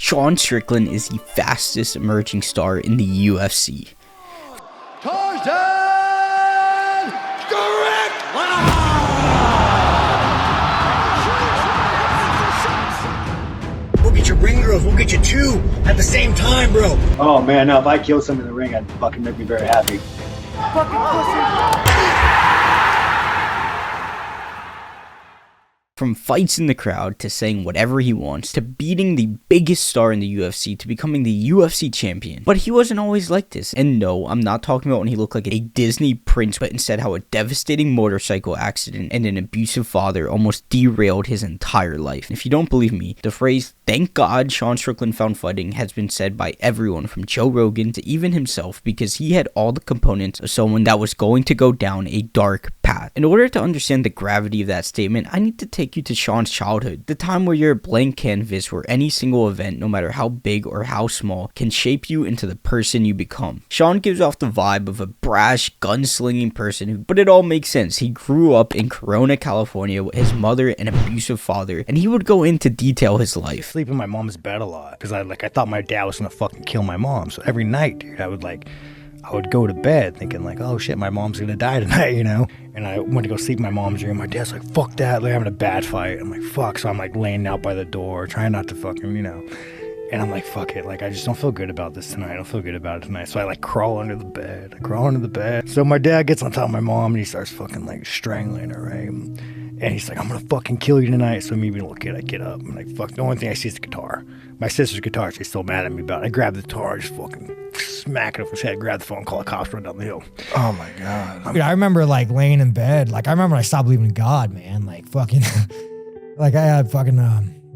Sean Strickland is the fastest emerging star in the UFC. We'll get you ring girls, we'll get you two at the same time, bro. Oh man, no, if I kill someone in the ring, I'd fucking make me very happy. From fights in the crowd, to saying whatever he wants, to beating the biggest star in the UFC, to becoming the UFC champion. But he wasn't always like this. And no, I'm not talking about when he looked like a Disney prince, but instead how a devastating motorcycle accident and an abusive father almost derailed his entire life. And if you don't believe me, the phrase, "Thank God Sean Strickland found fighting," has been said by everyone from Joe Rogan to even himself, because he had all the components of someone that was going to go down a dark path. In order to understand the gravity of that statement, I need to take you to Sean's childhood, the time where you're a blank canvas where any single event, no matter how big or how small, can shape you into the person you become. Sean gives off the vibe of a brash, gunslinging person, but it all makes sense. He grew up in Corona, California with his mother and abusive father, and he would go into detail his life. Sleep in my mom's bed a lot because I thought my dad was gonna fucking kill my mom. So every night, dude, I would go to bed thinking like, oh shit, my mom's gonna die tonight, you know? And I went to go sleep in my mom's room. My dad's like, fuck that, they're having a bad fight. I'm like, fuck. So I'm like laying out by the door, trying not to fucking, you know. And I'm like, fuck it, like I just don't feel good about this tonight. I don't feel good about it tonight. So I like crawl under the bed. So my dad gets on top of my mom and he starts fucking like strangling her, right? And he's like, I'm gonna fucking kill you tonight. So me being a little kid, I get up. I'm like, fuck, the only thing I see is the guitar. My sister's guitar, she's still mad at me about it. I grab the guitar, just fucking smack it off his head, grab the phone, call the cops, run down the hill. Oh my God. Dude, I remember like laying in bed. Like I remember I stopped believing in God, man. Like fucking, like I had fucking,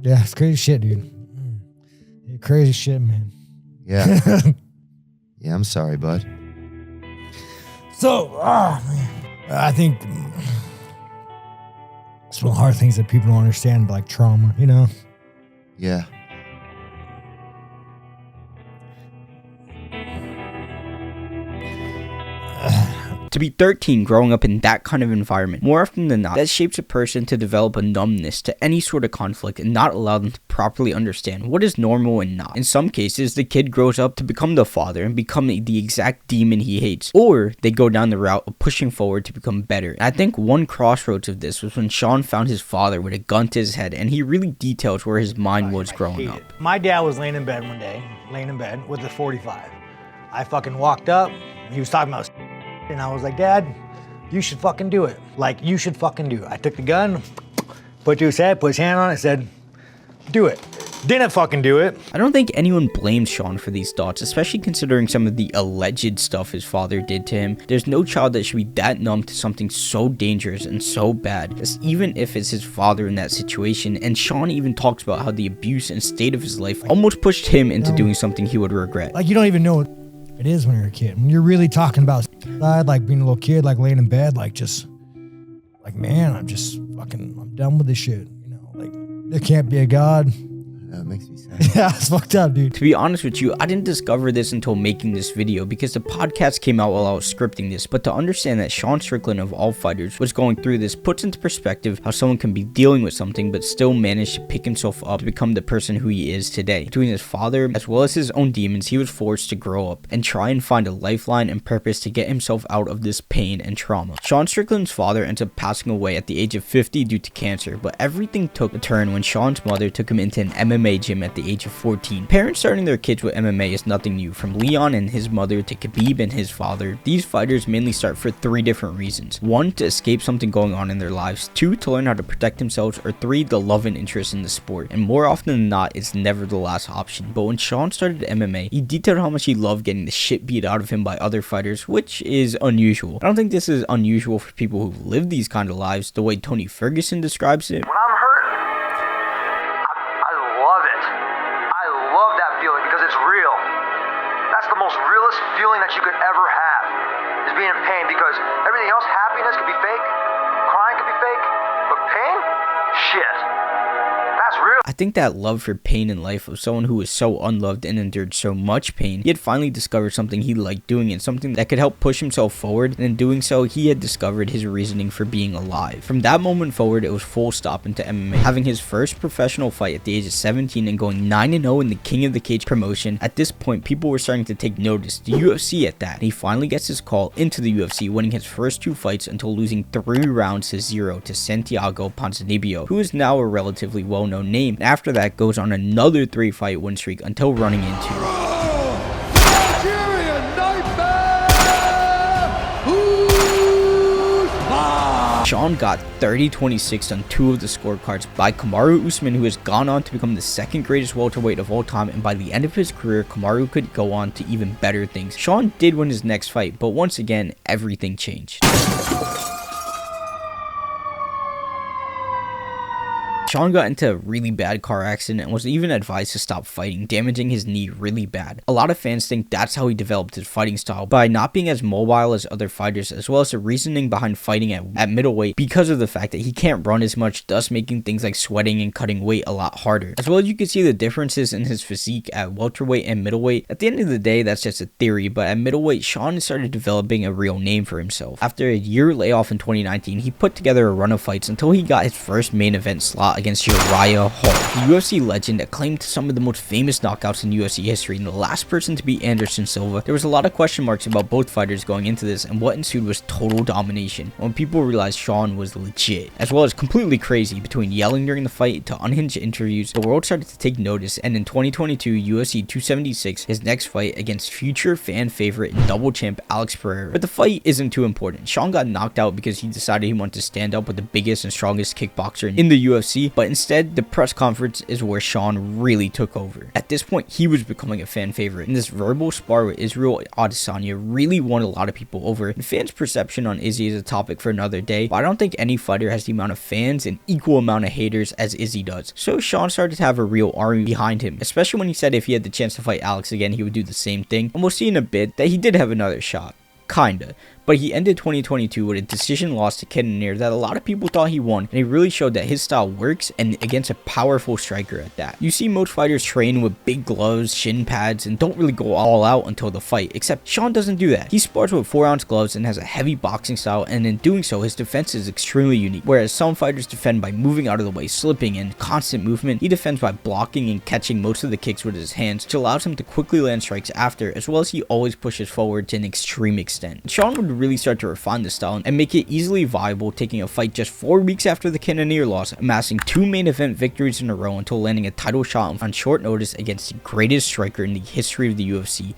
yeah, it's crazy shit, dude. Crazy shit, man. Yeah. Yeah, I'm sorry, bud. So, man, I think it's one of the hard things that people don't understand, like trauma, you know? Yeah. To be 13 growing up in that kind of environment, more often than not, that shapes a person to develop a numbness to any sort of conflict and not allow them to properly understand what is normal and not. In some cases, the kid grows up to become the father and become the exact demon he hates, or they go down the route of pushing forward to become better. And I think one crossroads of this was when Sean found his father with a gun to his head, and he really details where his mind was growing up. My dad was laying in bed one day, with a 45. I fucking walked up, he was talking about and I was like, Dad, you should fucking do it. Like, you should fucking do it. I took the gun, put it to his head, put his hand on it, said, do it. Didn't fucking do it. I don't think anyone blames Sean for these thoughts, especially considering some of the alleged stuff his father did to him. There's no child that should be that numb to something so dangerous and so bad, as even if it's his father in that situation. And Sean even talks about how the abuse and state of his life almost pushed him into doing something he would regret. Like, you don't even know what it is when you're a kid. When you're really talking about suicide, like being a little kid, like laying in bed, like just, like, man, I'm done with this shit. You know, like, there can't be a God. That makes me sad. Yeah, it's fucked up, dude. To be honest with you, I didn't discover this until making this video because the podcast came out while I was scripting this, but to understand that Sean Strickland of all fighters was going through this puts into perspective how someone can be dealing with something but still manage to pick himself up to become the person who he is today. Between his father as well as his own demons, he was forced to grow up and try and find a lifeline and purpose to get himself out of this pain and trauma. Sean Strickland's father ends up passing away at the age of 50 due to cancer, but everything took a turn when Sean's mother took him into an MMA gym at the age of 14. Parents starting their kids with MMA is nothing new. From Leon and his mother to Khabib and his father, these fighters mainly start for 3 different reasons. 1, to escape something going on in their lives. 2, to learn how to protect themselves. Or 3, the love and interest in the sport. And more often than not, it's never the last option. But when Sean started MMA, he detailed how much he loved getting the shit beat out of him by other fighters, which is unusual. I don't think this is unusual for people who live these kind of lives the way Tony Ferguson describes it. When I'm hurt, I love it. I love that feeling because it's real. That's the most realest feeling that you could ever have, is being in pain, because everything else, happiness could be fake, crying could be fake, but pain? Shit. That's real. I think that love for pain in life of someone who was so unloved and endured so much pain, he had finally discovered something he liked doing and something that could help push himself forward, and in doing so, he had discovered his reasoning for being alive. From that moment forward, it was full stop into MMA, having his first professional fight at the age of 17 and going 9-0 in the King of the Cage promotion. At this point, people were starting to take notice, the UFC at that, and he finally gets his call into the UFC, winning his first 2 fights until losing 3 rounds to 0 to Santiago Ponzinibbio, who is now a relatively well-known name, and after that goes on another 3-fight win streak until running into Sean got 30-26 on 2 of the scorecards by Kamaru Usman, who has gone on to become the 2nd greatest welterweight of all time, and by the end of his career, Kamaru could go on to even better things. Sean did win his next fight, but once again, everything changed. Sean got into a really bad car accident and was even advised to stop fighting, damaging his knee really bad. A lot of fans think that's how he developed his fighting style, by not being as mobile as other fighters, as well as the reasoning behind fighting at middleweight because of the fact that he can't run as much, thus making things like sweating and cutting weight a lot harder. As well as you can see the differences in his physique at welterweight and middleweight. At the end of the day, that's just a theory, but at middleweight, Sean started developing a real name for himself. After a year layoff in 2019, he put together a run of fights until he got his first main event slot against Uriah Hall, the UFC legend that claimed some of the most famous knockouts in UFC history, and the last person to beat Anderson Silva. There was a lot of question marks about both fighters going into this, and what ensued was total domination when people realized Sean was legit, as well as completely crazy. Between yelling during the fight to unhinged interviews, the world started to take notice, and in 2022 UFC 276, his next fight against future fan favorite and double champ Alex Pereira. But the fight isn't too important. Sean got knocked out because he decided he wanted to stand up with the biggest and strongest kickboxer in the UFC, but instead the press conference is where Sean really took over. At this point, he was becoming a fan favorite, and this verbal spar with Isreal Adesanya really won a lot of people over. And fans' perception on Izzy is a topic for another day, but I don't think any fighter has the amount of fans and equal amount of haters as Izzy does. So Sean started to have a real army behind him, especially when he said if he had the chance to fight Alex again, he would do the same thing. And we'll see in a bit that he did have another shot. Kinda. But he ended 2022 with a decision loss to Cannonier that a lot of people thought he won, and he really showed that his style works, and against a powerful striker at that. You see most fighters train with big gloves, shin pads, and don't really go all out until the fight, except Sean doesn't do that. He spars with 4-ounce gloves and has a heavy boxing style, and in doing so, his defense is extremely unique. Whereas some fighters defend by moving out of the way, slipping, and constant movement, he defends by blocking and catching most of the kicks with his hands, which allows him to quickly land strikes after, as well as he always pushes forward to an extreme extent. Sean would really start to refine the style and make it easily viable, taking a fight just 4 weeks after the Cannonier loss, amassing 2 main event victories in a row until landing a title shot on short notice against the greatest striker in the history of the UFC,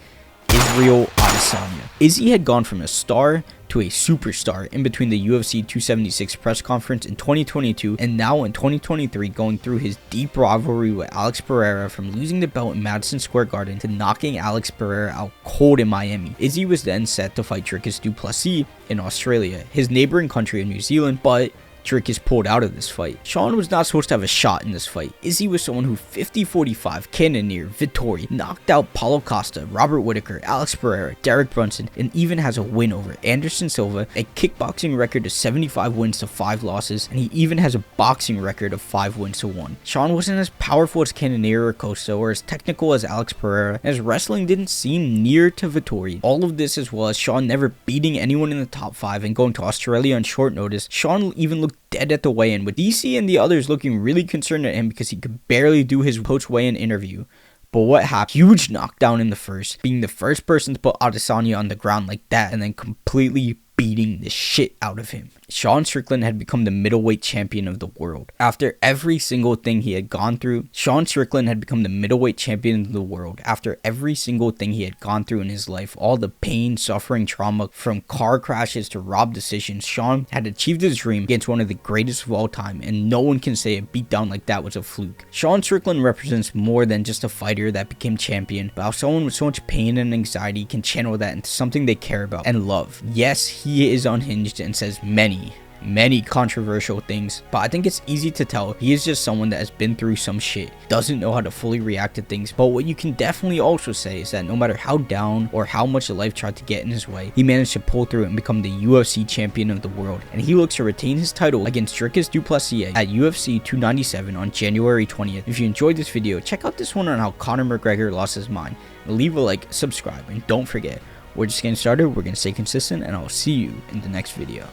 Isreal Adesanya. Izzy had gone from a star to a superstar in between the UFC 276 press conference in 2022 and now in 2023, going through his deep rivalry with Alex Pereira, from losing the belt in Madison Square Garden to knocking Alex Pereira out cold in Miami. Izzy was then set to fight Dricus du Plessis in Australia, his neighboring country of New Zealand, but Dricus pulled out of this fight. Sean was not supposed to have a shot in this fight. Izzy was someone who 50-45, Cannonier, Vittori, knocked out Paulo Costa, Robert Whittaker, Alex Pereira, Derek Brunson, and even has a win over Anderson Silva, a kickboxing record of 75 wins to 5 losses, and he even has a boxing record of 5 wins to 1. Sean wasn't as powerful as Cannonier or Costa, or as technical as Alex Pereira, and his wrestling didn't seem near to Vittori. All of this, as well as Sean never beating anyone in the top 5 and going to Australia on short notice, Sean even looked dead at the weigh-in, with DC and the others looking really concerned at him because he could barely do his post-weigh-in interview. But what happened? Huge knockdown in the first, being the first person to put Adesanya on the ground like that, and then completely beating the shit out of him. Sean Strickland had become the middleweight champion of the world. After every single thing he had gone through, Sean Strickland had become the middleweight champion of the world. After every single thing he had gone through in his life, all the pain, suffering, trauma, from car crashes to robbed decisions, Sean had achieved his dream against one of the greatest of all time, and no one can say a beatdown like that was a fluke. Sean Strickland represents more than just a fighter that became champion, but how someone with so much pain and anxiety can channel that into something they care about and love. Yes, he is unhinged and says many many controversial things, but I think it's easy to tell he is just someone that has been through some shit, doesn't know how to fully react to things. But what you can definitely also say is that no matter how down or how much life tried to get in his way, he managed to pull through it and become the UFC champion of the world, and he looks to retain his title against Dricus du Plessis at UFC 297 on January 20th. If you enjoyed this video, check out this one on how Conor McGregor lost his mind. Leave a like, subscribe, and don't forget, we're just getting started, we're going to stay consistent, and I'll see you in the next video.